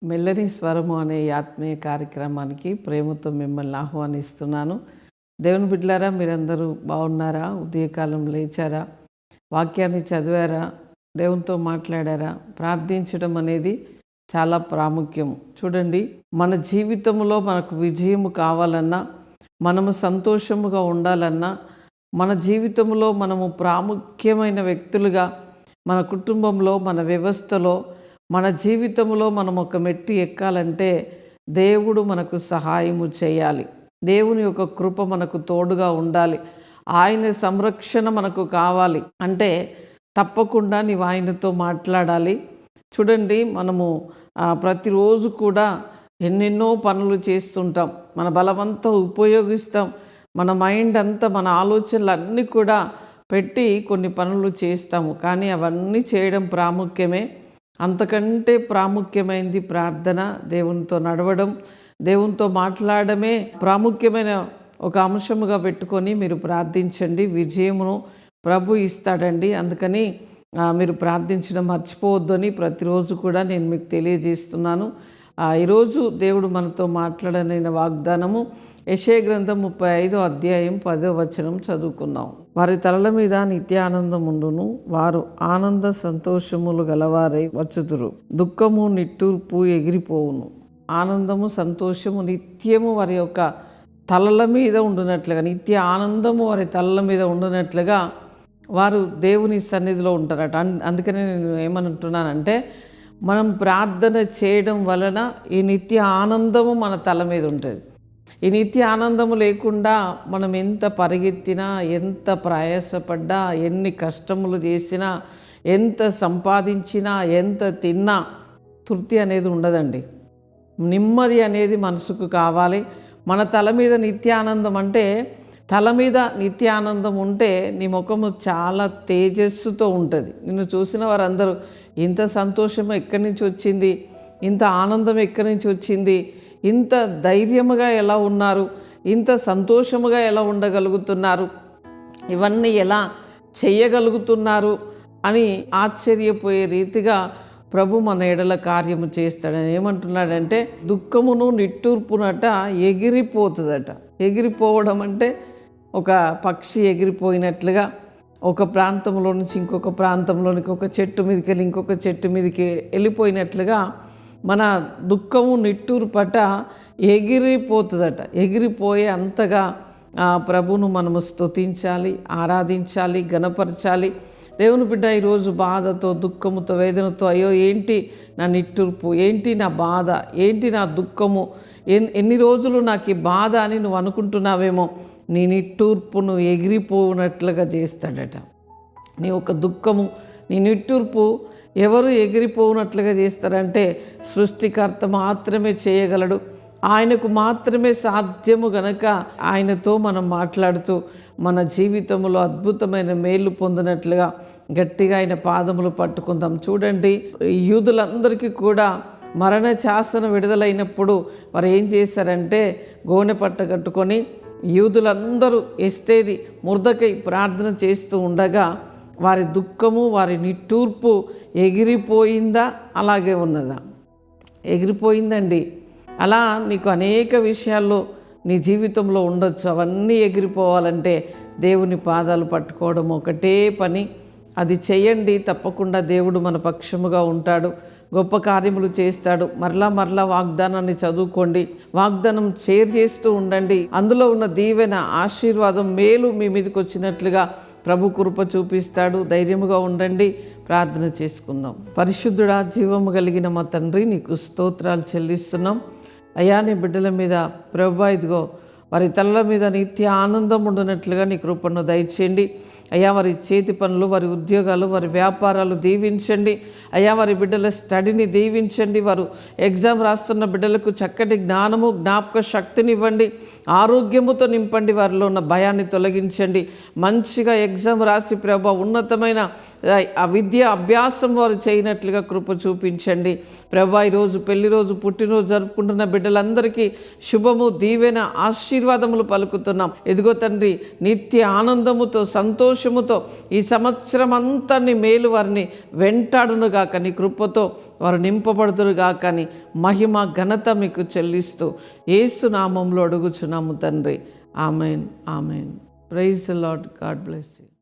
మెల్లని స్వరము అనే ఈ ఆత్మీయ కార్యక్రమానికి ప్రేమతో మిమ్మల్ని ఆహ్వానిస్తున్నాను. దేవుని బిడ్డలారా, మీరందరూ బాగున్నారా? ఉదయకాలం లేచారా? వాక్యాన్ని చదివారా? దేవునితో మాట్లాడారా? ప్రార్థించడం అనేది చాలా ప్రాముఖ్యం. చూడండి, మన జీవితంలో మనకు విజయము కావాలన్నా, మనము సంతోషముగా ఉండాలన్నా, మన జీవితంలో మనము ప్రాముఖ్యమైన వ్యక్తులుగా, మన కుటుంబంలో, మన వ్యవస్థలో, మన జీవితంలో మనం ఒక మెట్టు ఎక్కాలంటే దేవుడు మనకు సహాయము చేయాలి. దేవుని యొక్క కృప మనకు తోడుగా ఉండాలి. ఆయన సంరక్షణ మనకు కావాలి అంటే తప్పకుండా నీవు ఆయనతో మాట్లాడాలి. చూడండి, మనము ప్రతిరోజు కూడా ఎన్నెన్నో పనులు చేస్తుంటాం. మన బలమంతా ఉపయోగిస్తాం. మన మైండ్ అంతా, మన ఆలోచనలు అన్నీ కూడా పెట్టి కొన్ని పనులు చేస్తాము. కానీ అవన్నీ చేయడం ప్రాముఖ్యమే. అంతకంటే ప్రాముఖ్యమైనది ప్రార్థన, దేవునితో నడవడం, దేవునితో మాట్లాడమే ప్రాముఖ్యమైన ఒక అంశముగా పెట్టుకొని మీరు ప్రార్థించండి. విజయమును ప్రభు ఇస్తాడండి. అందుకని మీరు ప్రార్థించడం మర్చిపోవద్దని ప్రతిరోజు కూడా నేను మీకు తెలియజేస్తున్నాను. ఈరోజు దేవుడు మనతో మాట్లాడనైన వాగ్దానము యెషయా గ్రంథం 35వ అధ్యాయం 10వ వచనం చదువుకుందాం. వారి తలల మీద నిత్య ఆనందం ఉండును, వారు ఆనంద సంతోషములు గలవారై వచ్చుదురు, దుఃఖము నిట్టూర్పు ఎగిరిపోవును. ఆనందము సంతోషము నిత్యము వారి యొక్క తలల మీద ఉండునట్లుగా, నిత్య ఆనందము వారి తలల మీద ఉండునట్లుగా వారు దేవుని సన్నిధిలో ఉంటారట. అందుకనే నేను ఏమంటున్నానంటే, మనం ప్రార్థన చేయడం వలన ఈ నిత్య ఆనందము మన తల మీద ఉంటుంది. ఈ నిత్య ఆనందము లేకుండా మనం ఎంత పరిగెత్తినా, ఎంత ప్రయాసపడ్డా, ఎన్ని కష్టములు చేసినా, ఎంత సంపాదించినా, ఎంత తిన్నా తృప్తి అనేది ఉండదండి. నెమ్మది అనేది మనసుకు కావాలి. మన తల మీద నిత్యానందం అంటే, తల మీద నిత్యానందం ఉంటే నీ ముఖము చాలా తేజస్సుతో ఉంటుంది. నిన్ను చూసిన వారందరూ ఇంత సంతోషం ఎక్కడి నుంచి వచ్చింది, ఇంత ఆనందం ఎక్కడి నుంచి వచ్చింది, ఇంత ధైర్యముగా ఎలా ఉన్నారు, ఇంత సంతోషముగా ఎలా ఉండగలుగుతున్నారు, ఇవన్నీ ఎలా చెయ్యగలుగుతున్నారు అని ఆశ్చర్యపోయే రీతిగా ప్రభు మన ఎడల కార్యము చేస్తాడని ఏమంటున్నాడంటే, దుఃఖమును నిట్టూర్పునట ఎగిరిపోతుందట. ఎగిరిపోవడం అంటే ఒక పక్షి ఎగిరిపోయినట్లుగా, ఒక ప్రాంతంలో నుంచి ఇంకొక ప్రాంతంలోనికి, ఒక చెట్టు మీదకి వెళ్ళి ఇంకొక చెట్టు మీదకి వెళ్ళిపోయినట్లుగా మన దుఃఖము నిట్టూర్పట ఎగిరిపోతుందట. ఎగిరిపోయే అంతగా ప్రభువును మనము స్తుతించాలి, ఆరాధించాలి, ఘనపరచాలి. దేవుని బిడ్డ ఈరోజు బాధతో, దుఃఖముతో, వేదనతో, అయ్యో ఏంటి నా నిట్టూర్పు, ఏంటి నా బాధ, ఏంటి నా దుఃఖము, ఎన్ని రోజులు నాకు ఈ బాధ అని నువ్వు అనుకుంటున్నావేమో, నీ నిట్టూర్పును ఎగిరిపోనట్లుగా చేస్తాడట. నీ యొక్క దుఃఖము, నీ నిట్టూర్పు ఎవరు ఎగిరిపోనట్లుగా చేస్తారంటే సృష్టికర్త మాత్రమే చేయగలడు. ఆయనకు మాత్రమే సాధ్యము గనక ఆయనతో మనం మాట్లాడుతూ మన జీవితంలో అద్భుతమైన మేలు పొందినట్లుగా గట్టిగా ఆయన పాదములు పట్టుకుందాం. చూడండి, యూదులందరికీ కూడా మరణ శాసనం విడుదలైనప్పుడు వారు ఏం చేశారంటే, గోనె పట్ట కట్టుకొని యూదులందరూ ఎస్తేరి మొర్దెకై ప్రార్థన చేస్తూ ఉండగా వారి దుఃఖము, వారి నిట్టూర్పు ఎగిరిపోయిందా, అలాగే ఉన్నదా? ఎగిరిపోయిందండి. అలా నీకు అనేక విషయాల్లో నీ జీవితంలో ఉండొచ్చు. అవన్నీ ఎగిరిపోవాలంటే దేవుని పాదాలు పట్టుకోవడం ఒకటే పని. అది చేయండి, తప్పకుండా దేవుడు మన పక్షముగా ఉంటాడు, గొప్ప కార్యములు చేస్తాడు. మరలా వాగ్దానాన్ని చదువుకోండి, వాగ్దానం షేర్ చేస్తూ ఉండండి. అందులో ఉన్న దీవెన, ఆశీర్వాదం, మేలు మీ మీదకి వచ్చినట్లుగా ప్రభు కృప చూపిస్తాడు. ధైర్యముగా ఉండండి. ప్రార్థన చేసుకుందాం. పరిశుద్ధుడా, జీవము కలిగిన మా తండ్రి, నీకు స్తోత్రాలు చెల్లిస్తున్నాం. అయ్యా, నీ బిడ్డల మీద ప్రభు ఇదిగో వారి తలల మీద నిత్య ఆనందం ఉండినట్లుగా నీ కృపను దయచేయండి. అయ్యా, వారి చేతి పనులు, వారి ఉద్యోగాలు, వారి వ్యాపారాలు దీవించండి. అయ్యా, వారి బిడ్డల స్టడీని దీవించండి. వారు ఎగ్జామ్ రాస్తున్న బిడ్డలకు చక్కటి జ్ఞానము, జ్ఞాపక శక్తిని ఇవ్వండి. ఆరోగ్యముతో నింపండి. వారిలో ఉన్న భయాన్ని తొలగించండి. మంచిగా ఎగ్జామ్ రాసి ప్రభు ఉన్నతమైన ఆ విద్య అభ్యాసం వారు చేయనట్లుగా కృప చూపించండి. ప్రభు ఈరోజు పెళ్లి రోజు, పుట్టినరోజు జరుపుకుంటున్న బిడ్డలందరికీ శుభము, దీవెన, ఆశీర్వాదములు పలుకుతున్నాం. ఎదుగో తండ్రి, నిత్య ఆనందముతో, సంతోష సంతోషముతో ఈ సంవత్సరం అంతా నీ మేలు వారిని వెంటాడునుగాక, నీ కృపతో వారు నింపబడుదురుగాక అని మహిమ ఘనత మీకు చెల్లిస్తూ యేసు నామములో అడుగుచున్నాము తండ్రి. Amen, amen. Praise the Lord. God bless you.